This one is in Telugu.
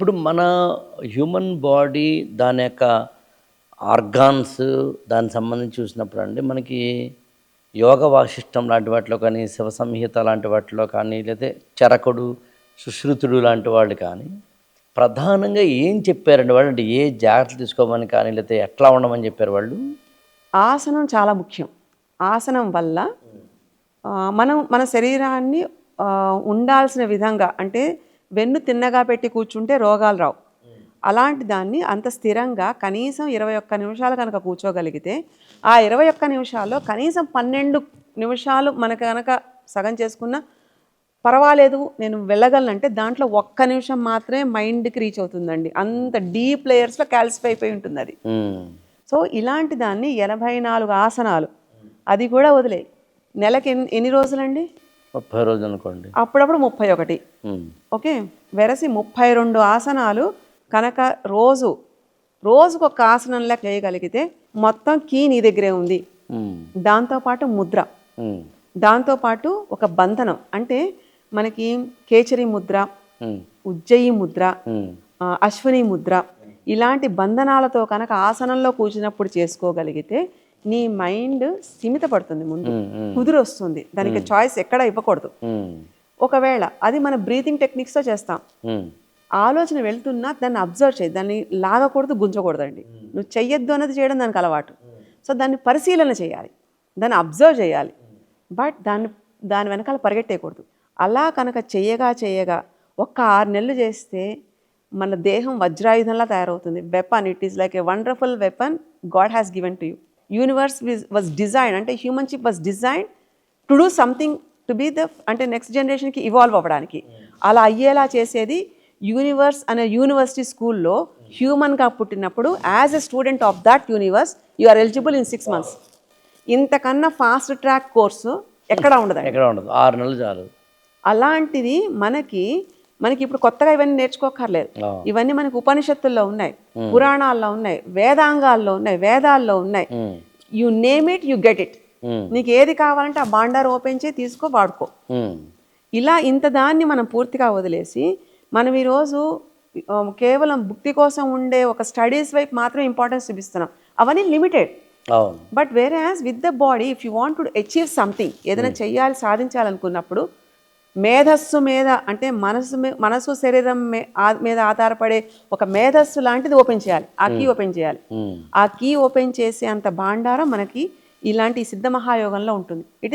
ఇప్పుడు మన హ్యూమన్ బాడీ దాని యొక్క ఆర్గాన్స్ దానికి సంబంధించి చూసినప్పుడు అండి మనకి యోగ వాసిష్టం లాంటి వాటిలో కానీ శివ సంహిత లాంటి వాటిలో కానీ లేదా చరకుడు సుశ్రుతుడు లాంటి వాళ్ళు కానీ ప్రధానంగా ఏం చెప్పారండి వాళ్ళు? అంటే ఏ జాగ్రత్తలు తీసుకోమని కానీ లేకపోతే ఎట్లా ఉండమని చెప్పారు వాళ్ళు? ఆసనం చాలా ముఖ్యం. ఆసనం వల్ల మనం మన శరీరాన్ని ఉండాల్సిన విధంగా, అంటే వెన్ను తిన్నగా పెట్టి కూర్చుంటే రోగాలు రావు. అలాంటి దాన్ని అంత స్థిరంగా కనీసం 21 నిమిషాలు కనుక కూర్చోగలిగితే, ఆ 21 నిమిషాల్లో కనీసం 12 నిమిషాలు మనకు కనుక సగం చేసుకున్న పర్వాలేదు, నేను వెళ్ళగలనంటే దాంట్లో 1 నిమిషం మాత్రమే మైండ్కి రీచ్ అవుతుందండి. అంత డీప్ లేయర్స్లో క్యాల్సిఫై అయిపోయి ఉంటుంది అది. సో ఇలాంటి దాన్ని 84 ఆసనాలు, అది కూడా వదిలే నెలకి ఎన్ని రోజులండి? 30 రోజులు అనుకోండి, అప్పుడప్పుడు 31. ఓకే, వెరసి 32 ఆసనాలు కనుక రోజుకు ఒక ఆసనంలా చేయగలిగితే మొత్తం కీ నీ దగ్గరే ఉంది. దాంతోపాటు ముద్ర, దాంతోపాటు ఒక బంధనం, అంటే మనకి కేచరి ముద్ర, ఉజ్జయి ముద్ర, అశ్విని ముద్ర, ఇలాంటి బంధనాలతో కనుక ఆసనంలో కూర్చున్నప్పుడు చేసుకోగలిగితే నీ మైండ్ స్థిమిత పడుతుంది, ముందు కుదురు వస్తుంది, దానికి చాయిస్ ఎక్కడ ఇవ్వకూడదు. ఒకవేళ అది మన బ్రీతింగ్ టెక్నిక్స్తో చేస్తాం, ఆలోచన వెళ్తున్నా దాన్ని అబ్జర్వ్ చేయి, దాన్ని లాగకూడదు, గుంజకూడదండి. నువ్వు చెయ్యొద్దు అన్నది చేయడం దానికి అలవాటు. సో దాన్ని పరిశీలన చేయాలి, దాన్ని అబ్జర్వ్ చేయాలి, బట్ దాని వెనకాల పరిగెట్టేయకూడదు. అలా కనుక చేయగా ఒక్క 6 నెలలు చేస్తే మన దేహం వజ్రాయుధంలా తయారవుతుంది. Weapon, it is like a wonderful weapon God has given to you. Universe was design, అంటే human ship was design to do something, to be the, అంటే నెక్స్ట్ జనరేషన్కి ఇవాల్వ్ అవ్వడానికి. అలా అయ్యేలా చేసేది యూనివర్స్ అనే యూనివర్సిటీ స్కూల్లో హ్యూమన్గా పుట్టినప్పుడు as a student of that universe you are eligible in 6 months. ఇంతకన్నా ఫాస్ట్ ట్రాక్ కోర్సు ఎక్కడ ఉండదు, 6 నెలలు చాలు. అలాంటిది మనకి ఇప్పుడు కొత్తగా ఇవన్నీ నేర్చుకోకర్లేదు. ఇవన్నీ మనకి ఉపనిషత్తుల్లో ఉన్నాయి, పురాణాల్లో ఉన్నాయి, వేదాంగాల్లో ఉన్నాయి, వేదాల్లో ఉన్నాయి. You name it, you get it. నీకు ఏది కావాలంటే ఆ భాండార్ ఓపెన్ చేసి తీసుకో, వాడుకో. ఇలా ఇంత దాన్ని మనం పూర్తిగా వదిలేసి మనం ఈరోజు కేవలం భుక్తి కోసం ఉండే ఒక స్టడీస్ వైపు మాత్రం ఇంపార్టెన్స్ చూపిస్తున్నాం. అవన్నీ limited. But where as with the body, if you want to achieve something, ఏదైనా చెయ్యాలి, సాధించాలనుకున్నప్పుడు మేధస్సు మీద, అంటే మనసు శరీరం మీద ఆధారపడే ఒక మేధస్సు లాంటిది ఓపెన్ చేయాలి, ఆ కీ ఓపెన్ చేయాలి. ఆ కీ ఓపెన్ చేసే అంత భాండారం మనకి ఇలాంటి సిద్ధ మహాయోగంలో ఉంటుంది.